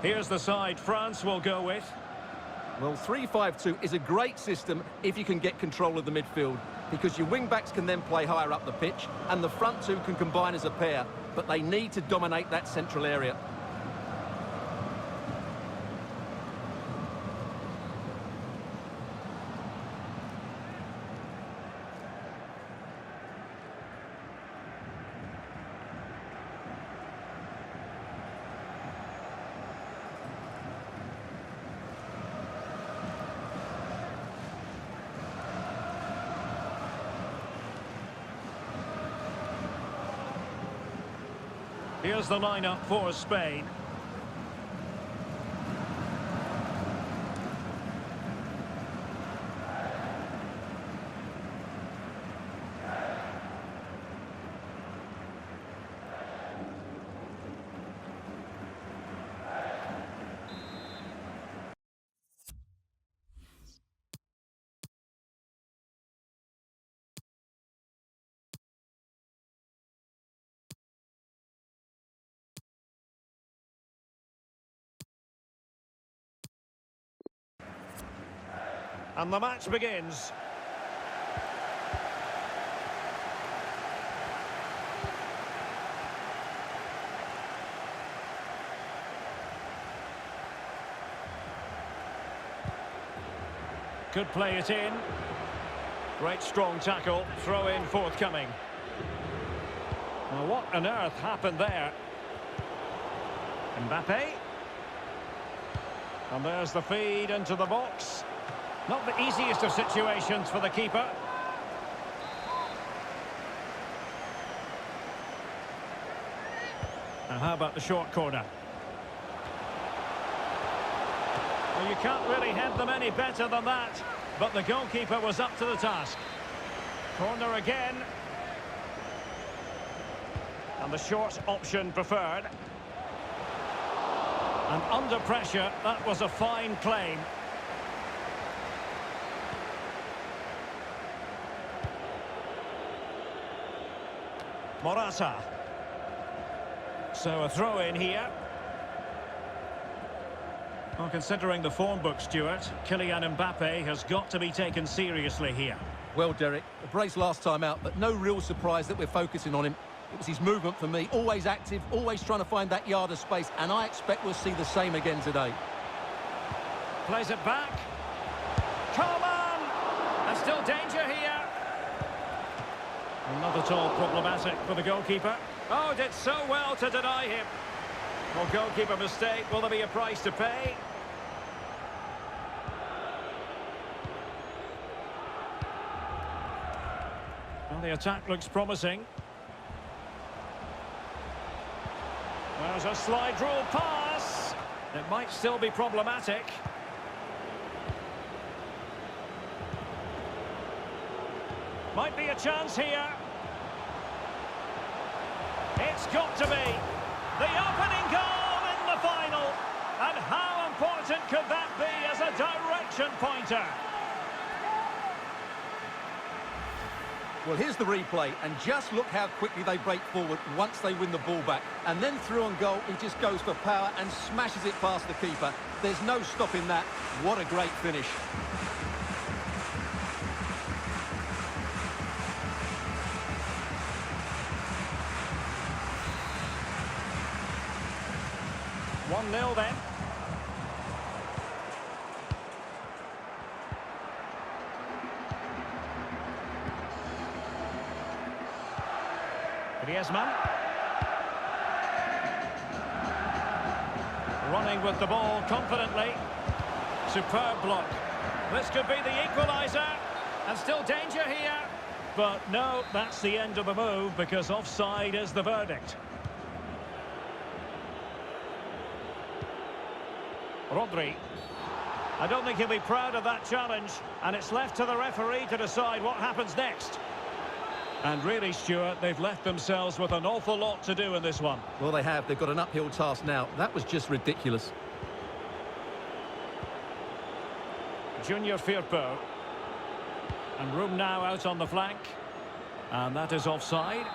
Here's the side France will go with. Well, 3-5-2 is a great system if you can get control of the midfield, because your wing-backs can then play higher up the pitch, and the front two can combine as a pair, but they need to dominate that central area. Here's the lineup for Spain. And the match begins. Could play it in. Great strong tackle. Throw in forthcoming. Well, what on earth happened there? Mbappe. And there's the feed into the box. Not the easiest of situations for the keeper. And how about the short corner? Well, you can't really head them any better than that. But the goalkeeper was up to the task. Corner again. And the short option preferred. And under pressure, that was a fine claim. Morata. So a throw in here. Well, considering the form book, Stuart, Kylian Mbappe has got to be taken seriously here. Well, Derek, a brace last time out, but no real surprise that we're focusing on him. It was his movement for me, always active, always trying to find that yard of space, and I expect we'll see the same again today. Plays it back. Come on! And still danger here. Not at all problematic for the goalkeeper. Oh, did so well to deny him. Well, goalkeeper mistake. Will there be a price to pay? Well, the attack looks promising. There's a slide rule pass. It might still be problematic. Might be a chance here. It's got to be the opening goal in the final. And how important could that be as a direction pointer? Well, here's the replay, and just look how quickly they break forward once they win the ball back. And then through on goal, he just goes for power and smashes it past the keeper. There's no stopping that. What a great finish. Nil then. Griezmann. Running with the ball confidently. Superb block. This could be the equaliser. And still danger here. But no, that's the end of the move because offside is the verdict. Rodri. I don't think he'll be proud of that challenge, and it's left to the referee to decide what happens next. And really, Stuart, they've left themselves with an awful lot to do in this one. Well, they have. They've got an uphill task now. That was just ridiculous. Junior Firpo. And room now out on the flank. And that is offside.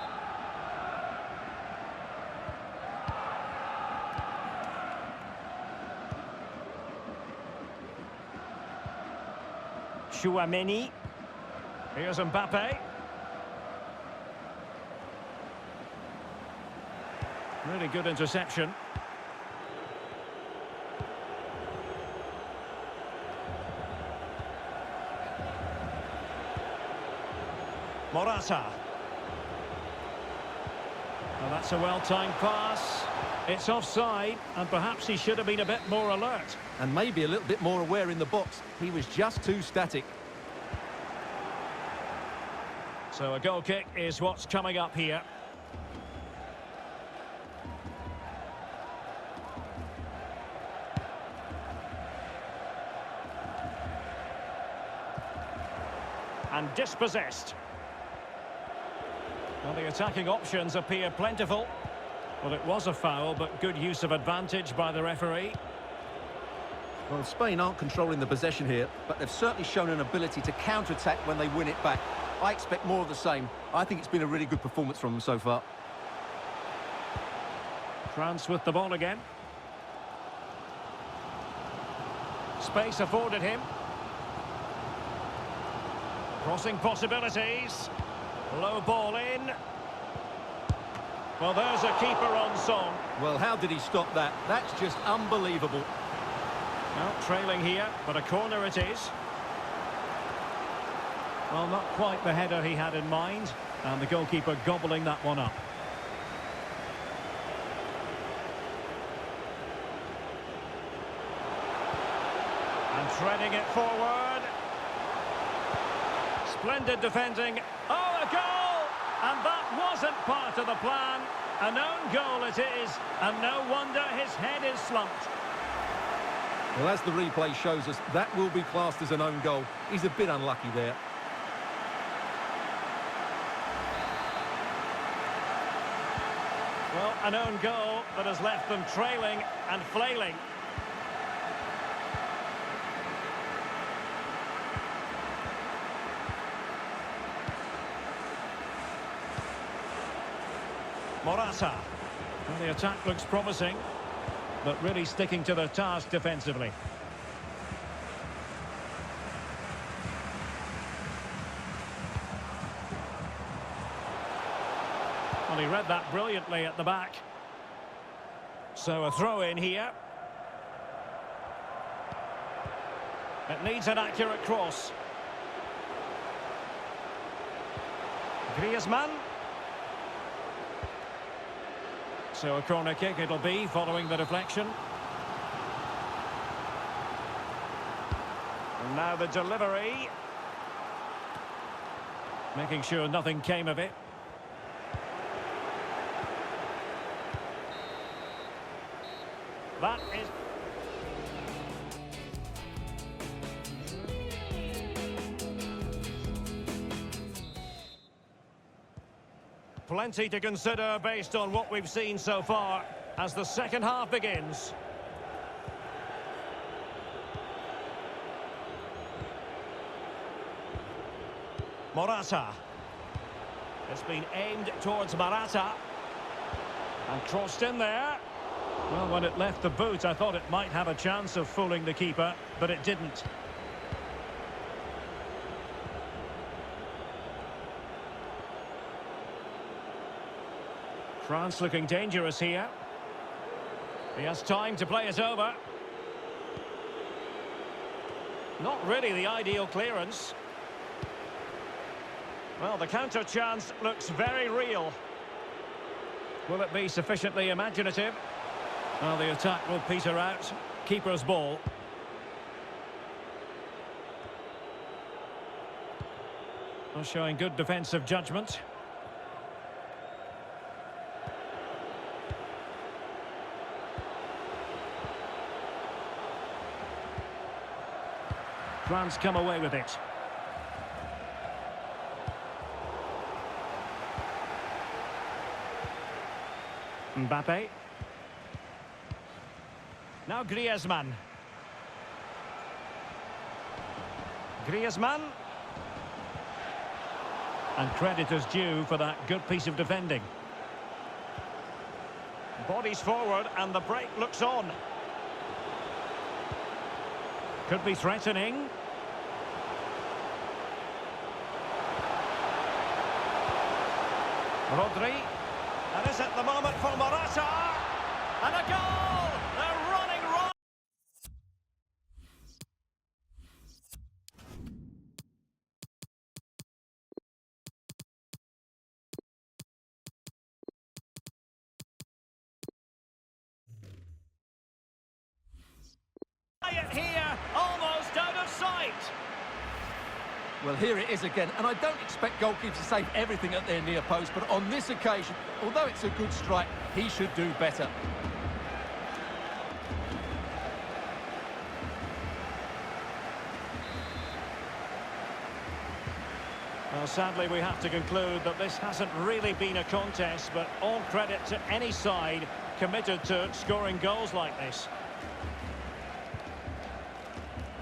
Chouameni. Here's Mbappe. Really good interception. Morata. Well, that's a well-timed pass. It's offside, and perhaps he should have been a bit more alert. And maybe a little bit more aware in the box. He was just too static. So a goal kick is what's coming up here. And dispossessed. Well, the attacking options appear plentiful. Well, it was a foul, but good use of advantage by the referee. Well, Spain aren't controlling the possession here, but they've certainly shown an ability to counter-attack when they win it back. I expect more of the same. I think it's been a really good performance from them so far. France with the ball again. Space afforded him. Crossing possibilities. Low ball in. Well, there's a keeper on song. Well, how did he stop that? That's just unbelievable. Well, trailing here, but a corner it is. Well, not quite the header he had in mind, and the goalkeeper gobbling that one up. And threading it forward. Splendid defending. Oh, a goal! And that wasn't part of the plan. An own goal it is, and no wonder his head is slumped. Well, as the replay shows us, that will be classed as an own goal. He's a bit unlucky there. Well, an own goal that has left them trailing and flailing. Morata. Well, the attack looks promising, but really sticking to their task defensively. Well, he read that brilliantly at the back. So a throw in here. It needs an accurate cross. Griezmann. So a corner kick it'll be following the deflection. And now the delivery. Making sure nothing came of it. That is... Plenty to consider based on what we've seen so far as the second half begins. Morata. It's been aimed towards Morata. And crossed in there. Well, when it left the boot, I thought it might have a chance of fooling the keeper, but it didn't. France looking dangerous here. He has time to play it over. Not really the ideal clearance. Well, the counter chance looks very real. Will it be sufficiently imaginative? Well, the attack will peter out. Keeper's ball. Well, showing good defensive judgment. France come away with it. Mbappe. Now Griezmann. Griezmann. And credit is due for that good piece of defending. Bodies forward and the break looks on. Could be threatening. Rodri. And is it the moment for Morata? And a goal! They're running right. Here, almost out of sight. Well, here it is again, and I don't expect goalkeepers to save everything at their near post, but on this occasion, although it's a good strike, he should do better. Well, sadly, we have to conclude that this hasn't really been a contest, but all credit to any side committed to scoring goals like this.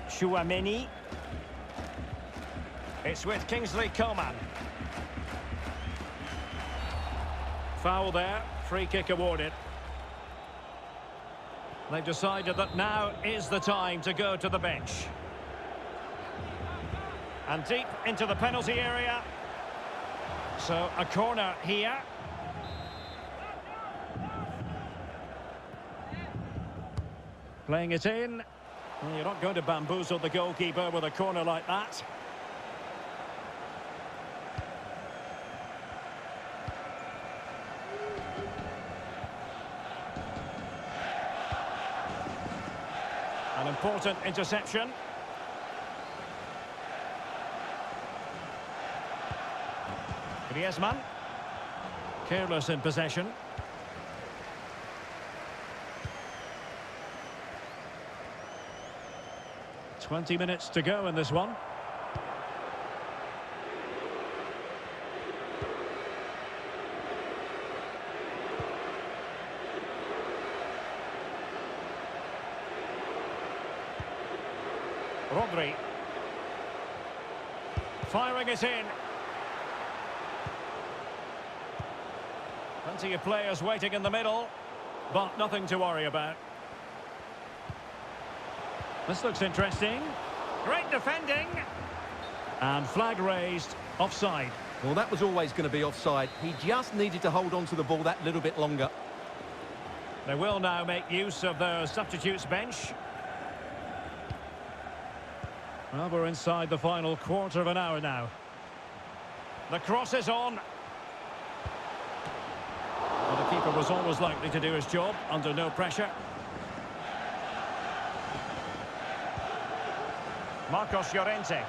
Chouameni. It's with Kingsley Coman. Foul there, free kick awarded. They've decided that now is the time to go to the bench. And deep into the penalty area. So a corner here. Playing it in. Well, you're not going to bamboozle the goalkeeper with a corner like that. An important interception. Griezmann. Careless in possession. "20 minutes to go in this one. Rodri. Firing it in. Plenty of players waiting in the middle, but nothing to worry about. This looks interesting. Great defending. And flag raised, offside. Well, that was always going to be offside. He just needed to hold on to the ball that little bit longer. They will now make use of their substitutes bench. Well, we're inside the final quarter of an hour now. The cross is on. Well, the keeper was always likely to do his job under no pressure. Marcos Llorente.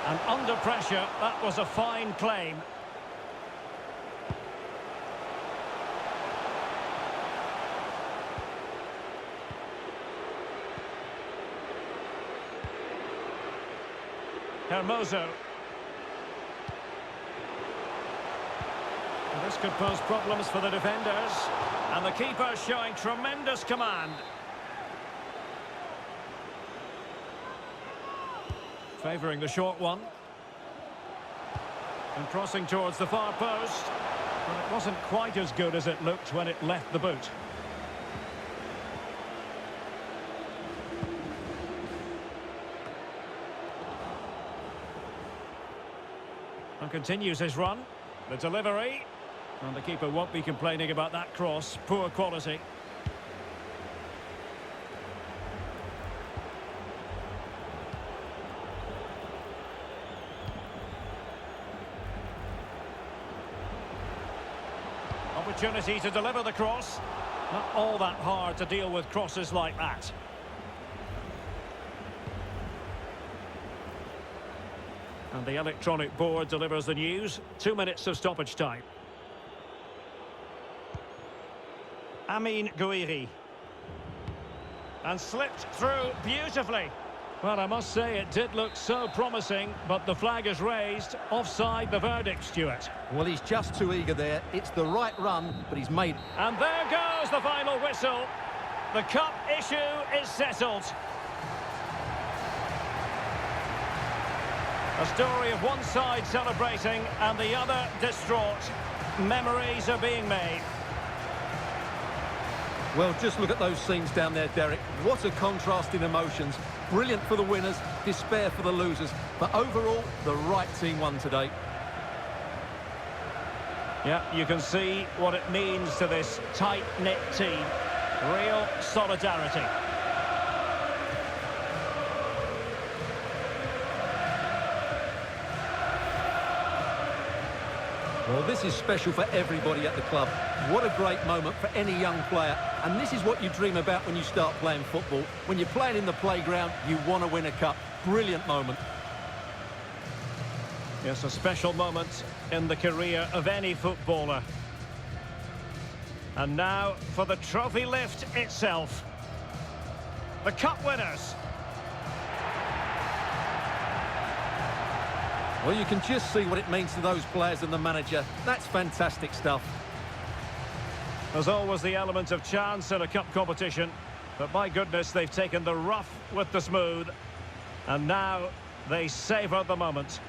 And under pressure, that was a fine claim. Hermoso. And this could pose problems for the defenders. And the keeper showing tremendous command. Favouring the short one. And crossing towards the far post. But it wasn't quite as good as it looked when it left the boot. And continues his run. The delivery. And the keeper won't be complaining about that cross. Poor quality. Opportunity to deliver the cross. Not all that hard to deal with crosses like that. And the electronic board delivers the news. 2 minutes of stoppage time. Amin Gouiri. And slipped through beautifully. Well, I must say it did look so promising, but the flag is raised. Offside the verdict, Stuart. Well, he's just too eager there. It's the right run, but he's made... And there goes the final whistle. The cup issue is settled. A story of one side celebrating and the other distraught. Memories are being made. Well, just look at those scenes down there, Derek. What a contrast in emotions. Brilliant for the winners, despair for the losers. But overall, the right team won today. Yeah, you can see what it means to this tight-knit team. Real solidarity. Well, this is special for everybody at the club. What a great moment for any young player. And this is what you dream about when you start playing football. When you're playing in the playground, you want to win a cup. Brilliant moment. Yes, a special moment in the career of any footballer. And now for the trophy lift itself. The cup winners. Well, you can just see what it means to those players and the manager. That's fantastic stuff. There's always the element of chance in a cup competition. But my goodness, they've taken the rough with the smooth. And now they savour the moment.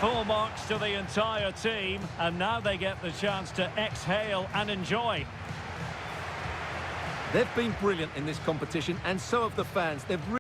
Full marks to the entire team. And now they get the chance to exhale and enjoy. They've been brilliant in this competition, and so have the fans. They've